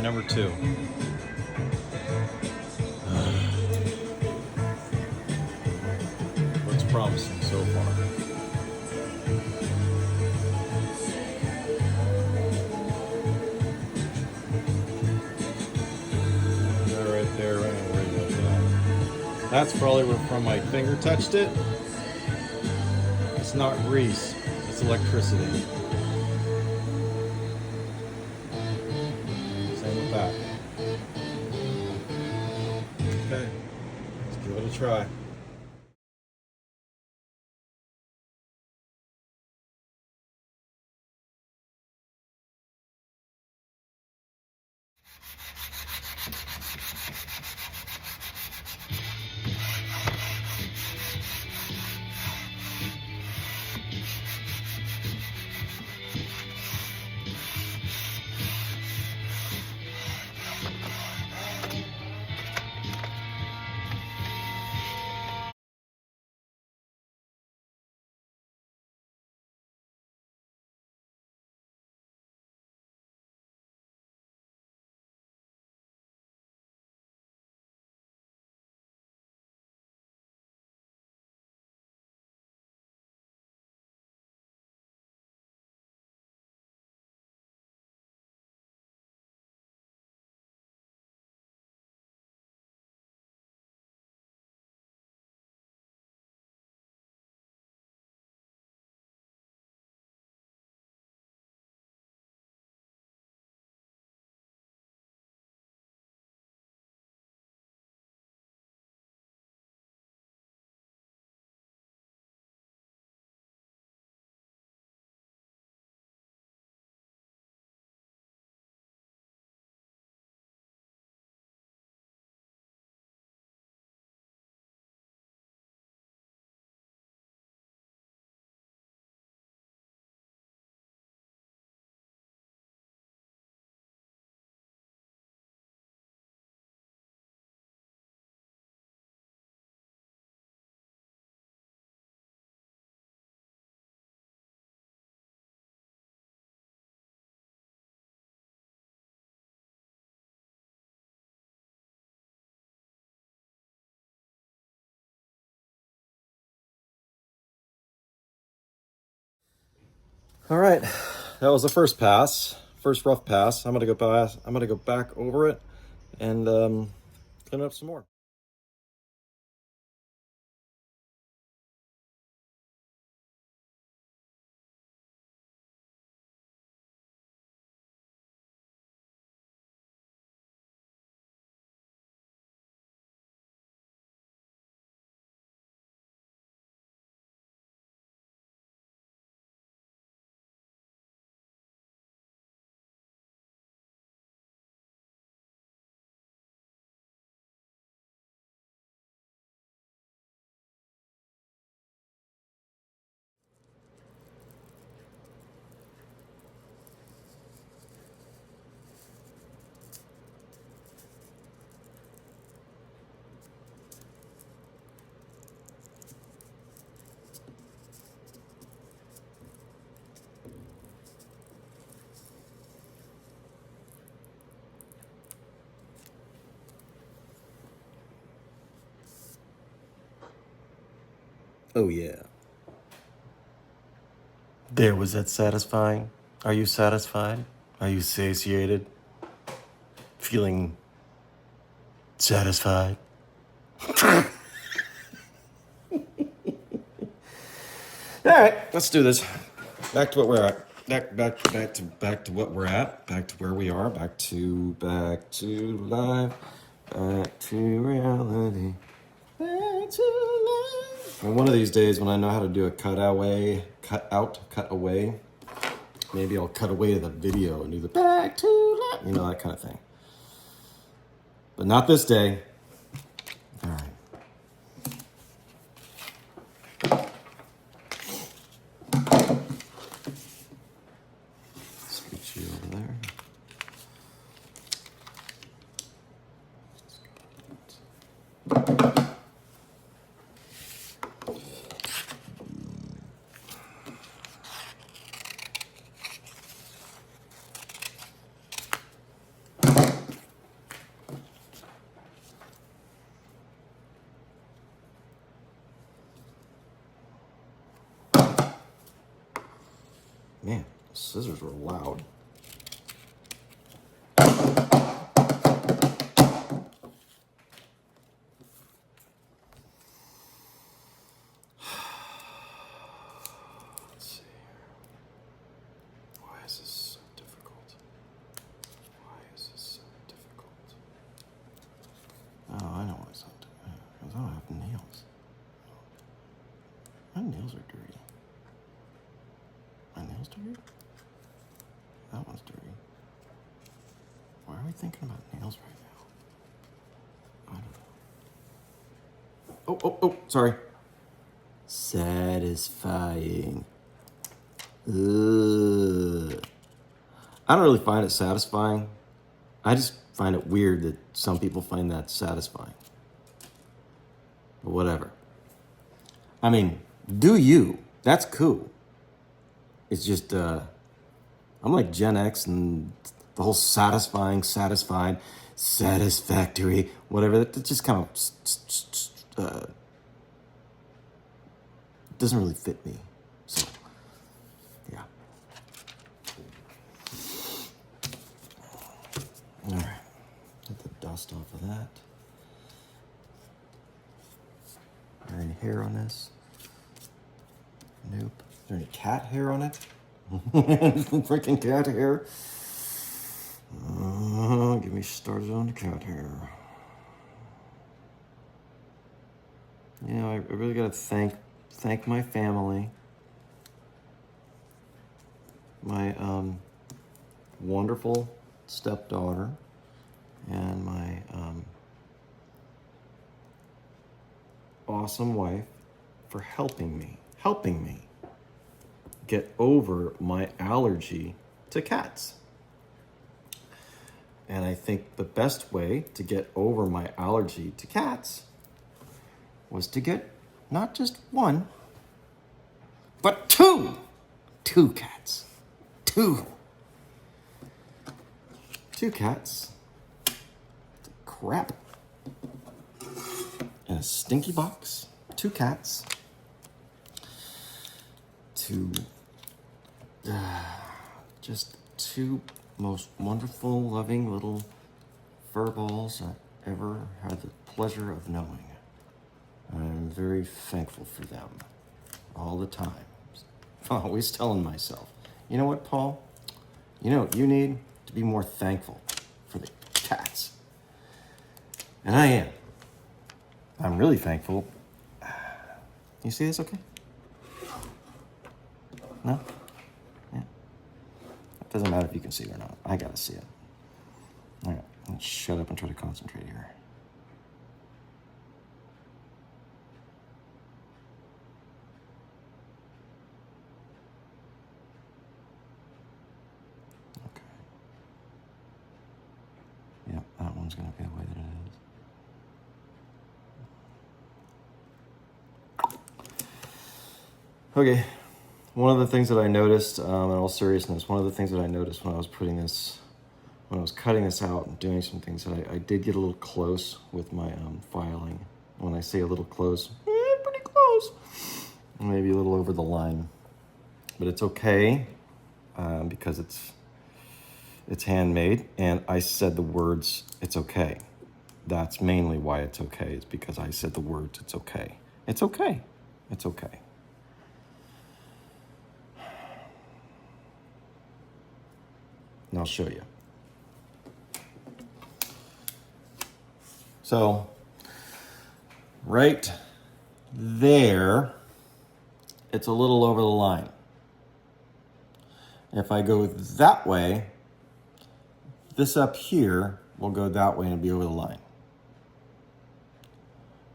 Try number 2. Looks promising so far. Right there, right about that. That's probably where from my finger touched it. It's not grease, it's electricity. Same with that. Okay, let's give it a try. All right, that was the first pass, first rough pass. I'm gonna go back over it and clean it up some more. Oh yeah. There, was that satisfying? Are you satisfied? Are you satiated? Feeling satisfied? All right, let's do this. Back to what we're at. Back to what we're at. Back to where we are. Back to life. Back to reality. Back to life. And one of these days, when I know how to do a cut away, maybe I'll cut away to the video and do the back to life, that kind of thing. But not this day. All right. Switch you over there. Scissors were loud. Let's see. Why is this so difficult? Why is this so difficult? Oh, I know why it's not difficult. Because I don't have nails. My nails are dirty. My nails dirty? That one's dirty. Why are we thinking about nails right now? I don't know. Oh, sorry. Satisfying. Ugh. I don't really find it satisfying. I just find it weird that some people find that satisfying. But whatever. I mean, do you. That's cool. It's just, I'm like Gen X and the whole satisfying, satisfied, satisfactory, whatever. That just kind of doesn't really fit me. So, yeah. All right. Get the dust off of that. Is there any hair on this? Nope. Is there any cat hair on it? Freaking cat hair. Get me started on the cat hair. You know, I really gotta thank my family, my wonderful stepdaughter, and my awesome wife for helping me get over my allergy to cats. And I think the best way to get over my allergy to cats was to get not just one, but two cats. Two cats. Crap. In a stinky box. 2 cats. Just 2 most wonderful, loving little fur balls I ever had the pleasure of knowing. I'm very thankful for them all the time. Always telling myself, you know what, Paul? You know what you need? To be more thankful for the cats. And I am. I'm really thankful. You see this okay? No? Yeah. It doesn't matter if you can see it or not. I gotta see it. All right, let's shut up and try to concentrate here. Okay. Yep, that one's gonna be the way that it is. Okay. One of the things that I noticed, in all seriousness, one of the things that I noticed when I was cutting this out and doing some things, that I did get a little close with my filing. When I say a little close, pretty close. Maybe a little over the line. But it's okay, because it's handmade, and I said the words, it's okay. That's mainly why it's okay, is because I said the words, it's okay. It's okay. It's okay. And I'll show you. So, right there, it's a little over the line. If I go that way, this up here will go that way and be over the line.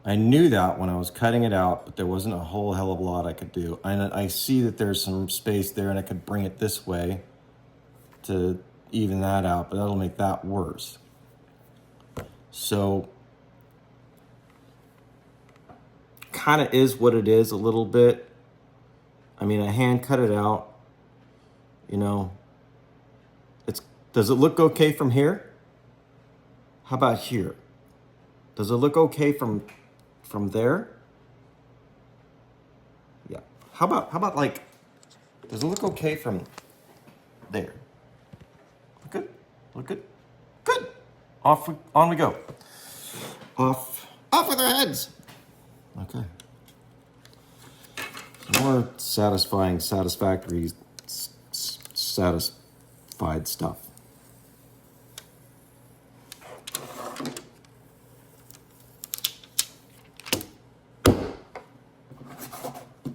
I knew that when I was cutting it out, but there wasn't a whole hell of a lot I could do. And I see that there's some space there, and I could bring it this way to even that out, but that'll make that worse. So, kind of is what it is a little bit. I mean, I hand cut it out, you know. Does it look okay from here? How about here? Does it look okay from there? Yeah. How about like, does it look okay from There. Look good? Look good? Good. On we go. Off with our heads. Okay. More satisfactory, satisfied stuff.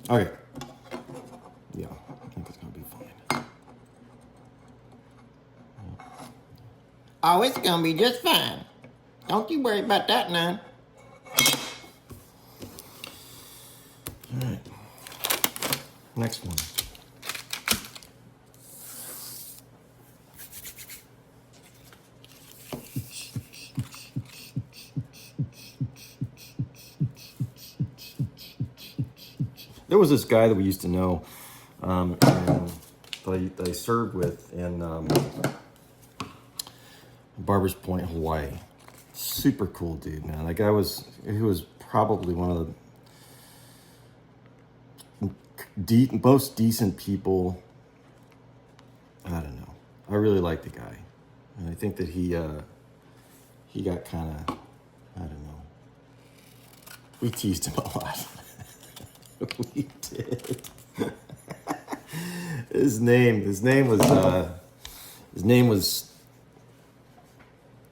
Okay. Yeah, I think it's gonna be fine. Oh, it's gonna be just fine. Don't you worry about that none. All right. Next one. There was this guy that we used to know, and that I served with in Barbers Point, Hawaii. Super cool dude, man. That guy he was probably one of the most decent people. I don't know. I really like the guy, and I think that he got kind of, I don't know. We teased him a lot. We did. His name was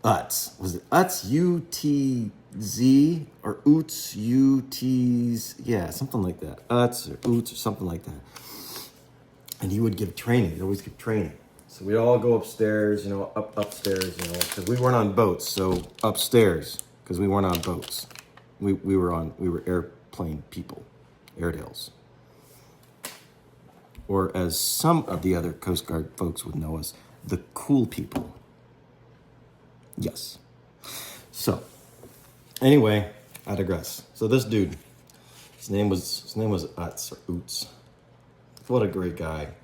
Utz. Was it Utz? U-T-Z or Oots? U-T's? Yeah, something like that. Utz or Oots or something like that. And he would give training. He'd always give training. So we'd all go upstairs, upstairs, because we weren't on boats. So upstairs, because we weren't on boats. We were airplane people. Airedales. Or as some of the other Coast Guard folks would know us, the cool people. Yes. So, anyway, I digress. So this dude, his name was Utz or Oots. What a great guy.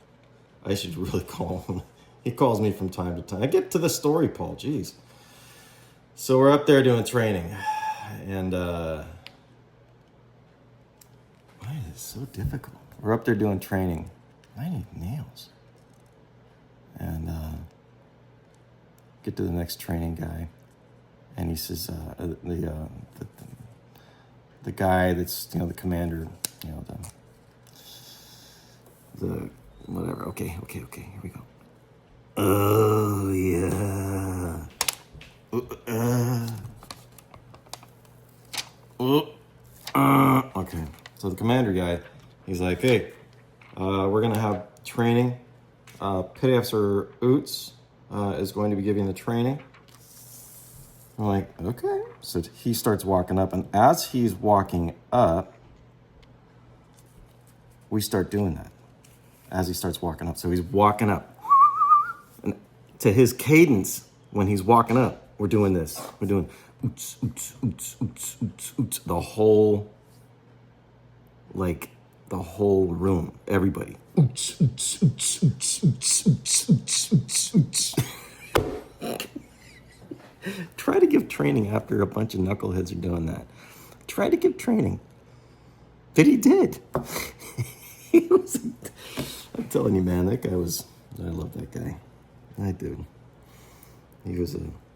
I should really call him. He calls me from time to time. I get to the story, Paul. Jeez. So we're up there doing training, and why is it so difficult? We're up there doing training. I need nails. And get to the next training guy, and he says, the guy that's the commander, the whatever. Okay. Here we go. Oh yeah. Okay. So the commander guy, he's like, hey, we're gonna have training. Petty Officer Oots is going to be giving the training. I'm like, okay. So he starts walking up, and as he's walking up, we start doing that. As he starts walking up. So he's walking up. And to his cadence, when he's walking up, we're doing this. We're doing oots, oots, oots, oots, oots, oots. The whole room. Everybody. Oots, oots, oots, oots, oots, oots, oots, oots, oots. Try to give training after a bunch of knuckleheads are doing that. Try to give training. But he did. I'm telling you, man, I love that guy. I do.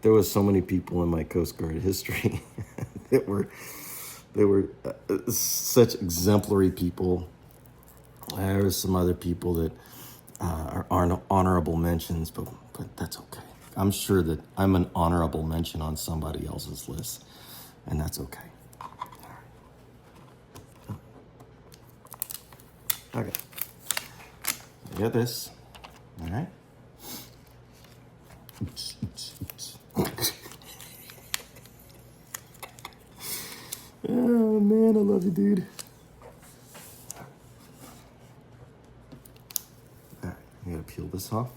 There was so many people in my Coast Guard history that were such exemplary people. There were some other people that are honorable mentions, but that's okay. I'm sure that I'm an honorable mention on somebody else's list, and that's okay. Okay. You got this. All right. Oops. Oh, man, I love you, dude. All right, I'm going to peel this off.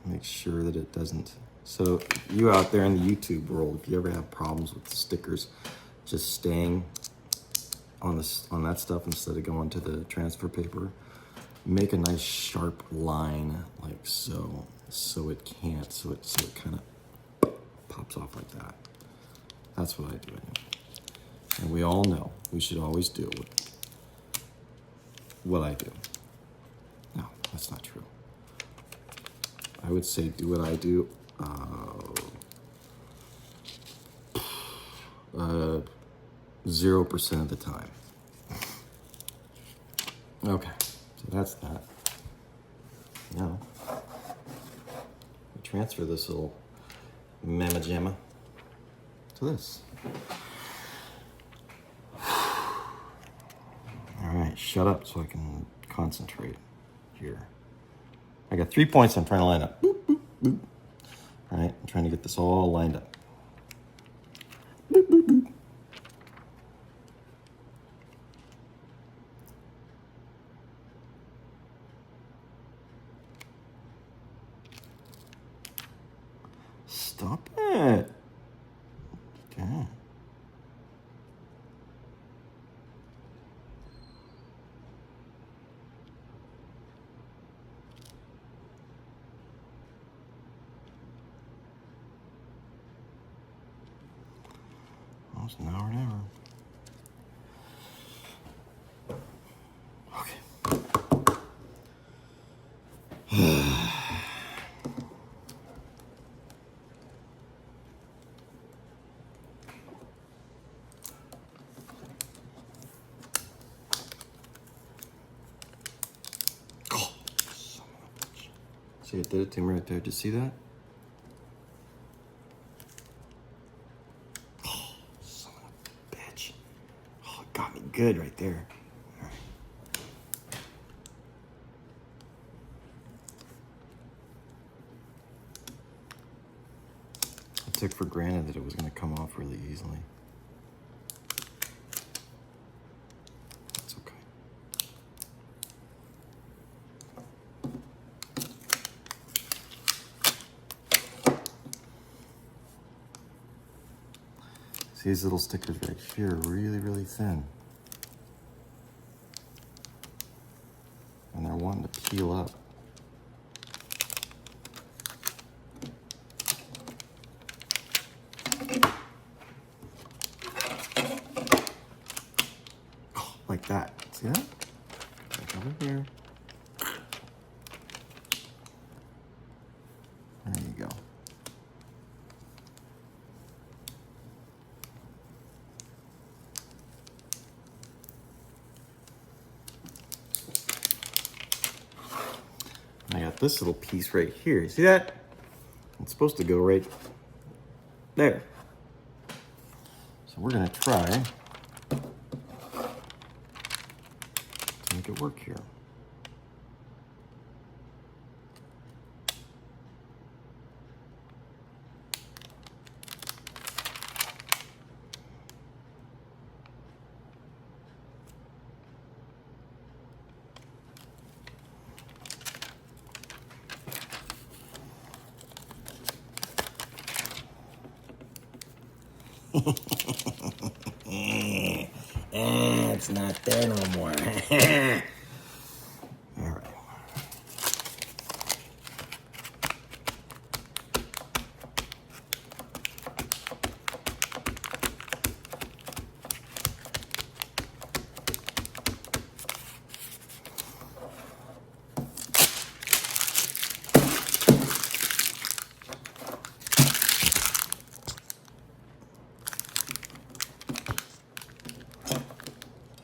Make sure that it doesn't. So you out there in the YouTube world, if you ever have problems with the stickers just staying on that stuff instead of going to the transfer paper, make a nice sharp line like so it can't, so it kind of pops off like that. That's what I do anyway. And we all know we should always do what I do. Now, That's not true. I would say do what I do. 0% of the time. Okay, so that's that. Now, we transfer this little mamma jamma to this. All right, shut up so I can concentrate here. I got 3 points I'm trying to line up. Boop, boop, boop. All right, I'm trying to get this all lined up. Boop, boop, boop. Stop it. Okay. Almost an hour an hour. Okay. See, it did it to me right there. Did you see that? Oh, son of a bitch. Oh, it got me good right there. All right. I took for granted that it was going to come off really easily. That's okay. See, these little stickers right here are really, really thin. And they're wanting to peel up. Like that. See that? Like over here. There you go. I got this little piece right here. You see that? It's supposed to go right there. So we're going to try to make it work here. It's not there no more. All right.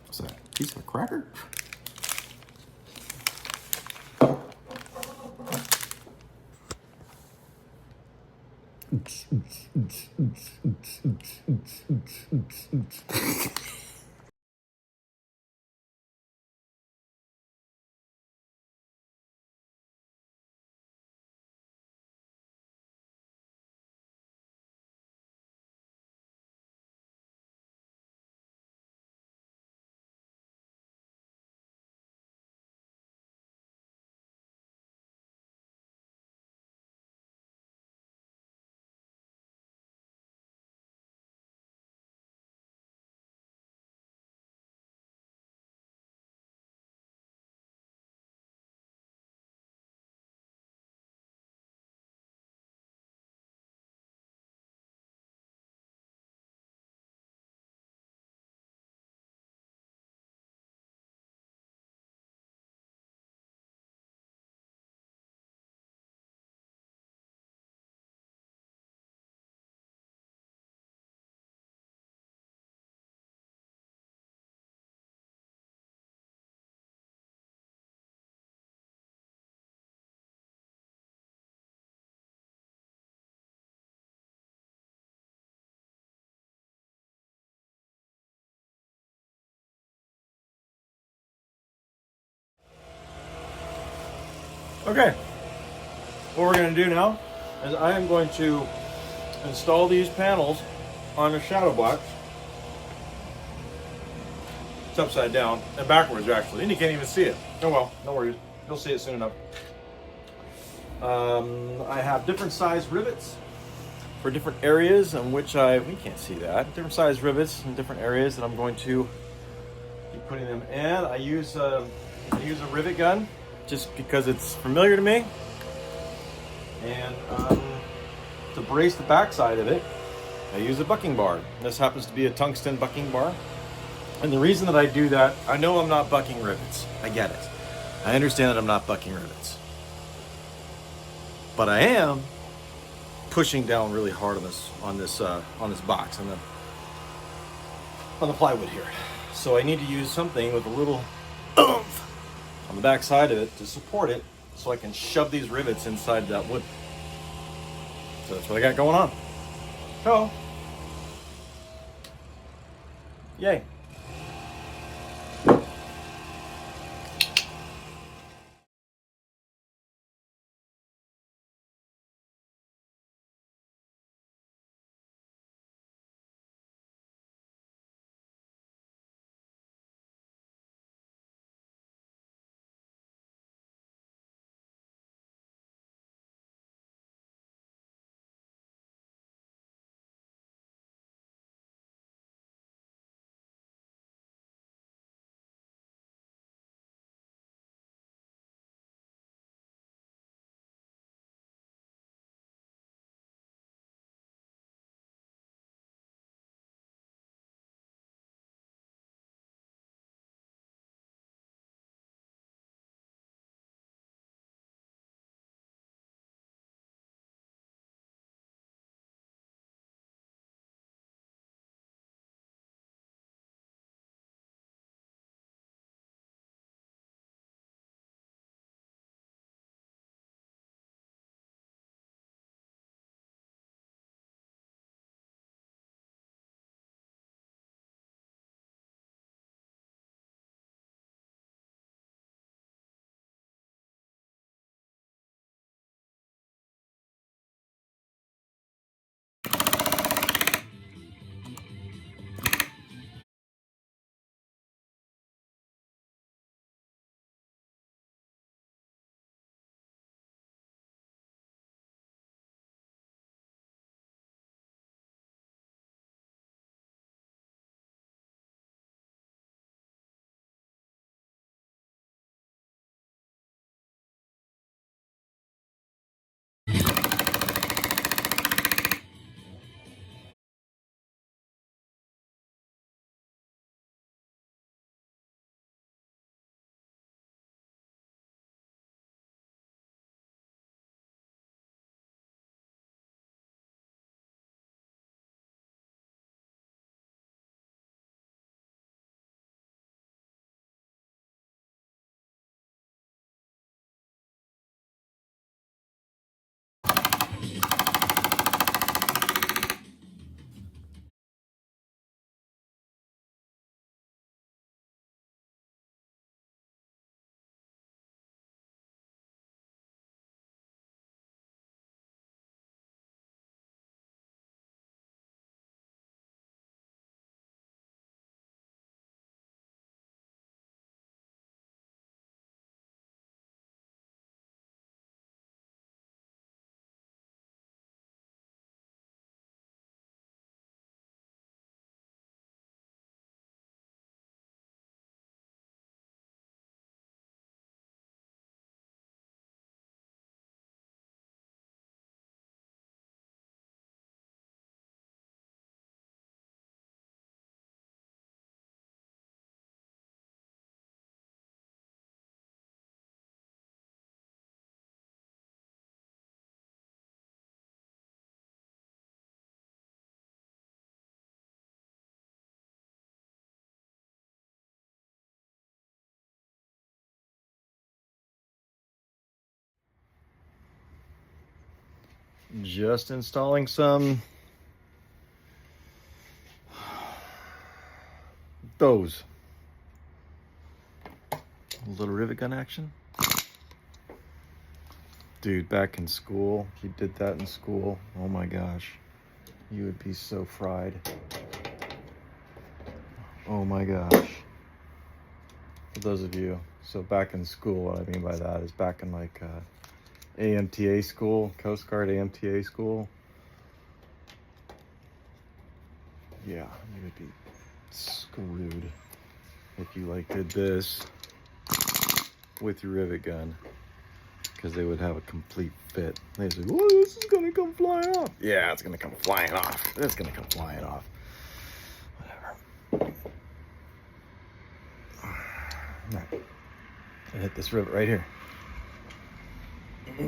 What's that? Piece of cracker? Okay, what we're going to do now is I am going to install these panels on a shadow box. It's upside down and backwards actually, and you can't even see it. Oh well, no worries. You'll see it soon enough. I have different size rivets for different areas in which we can't see that. Different size rivets in different areas that I'm going to be putting them in. I use a rivet gun just because it's familiar to me. And to brace the backside of it, I use a bucking bar. This happens to be a tungsten bucking bar. And the reason that I do that, I know I'm not bucking rivets. I get it. I understand that I'm not bucking rivets. But I am pushing down really hard on this box on the plywood here. So I need to use something with a little oomph on the back side of it to support it, so I can shove these rivets inside that wood. So that's what I got going on. So, yay. Just installing some those. A little rivet gun action. Dude, back in school, if you did that in school, oh my gosh, you would be so fried. Oh my gosh. For those of you, so back in school, what I mean by that is back in like AMTA school, Coast Guard AMTA school. Yeah, you would be screwed if you like did this with your rivet gun, because they would have a complete fit. They'd say, "Oh, this is gonna come flying off." Yeah, it's gonna come flying off. It's gonna come flying off. Whatever. All right. I hit this rivet right here. I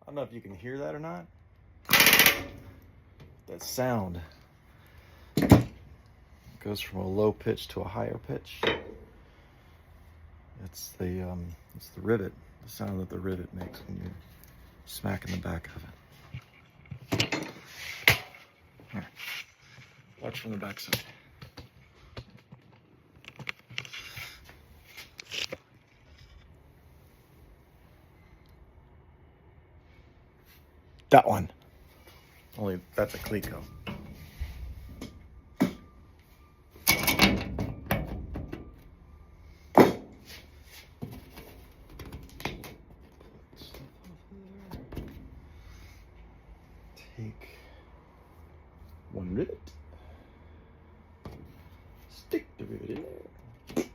don't know if you can hear that or not. That sound goes from a low pitch to a higher pitch. It's the rivet, the sound that the rivet makes when you're smacking the back of it. Here, watch from the back side. That one. Only that's a Clico. Take one rivet. Stick the rivet in there.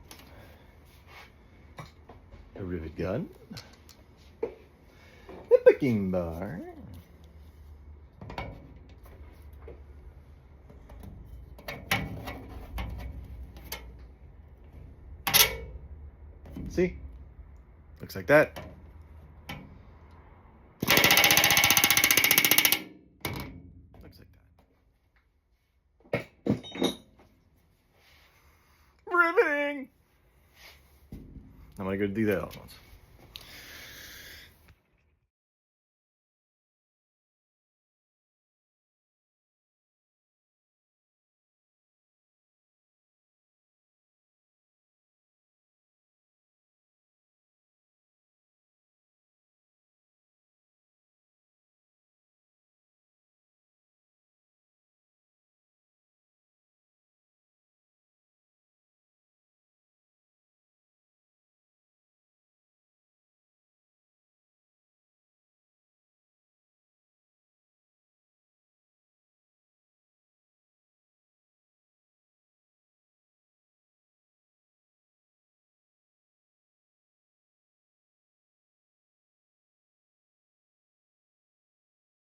A rivet gun. A picking bar. See? Looks like that. Looks like that. Riveting! I'm gonna go do that all at once.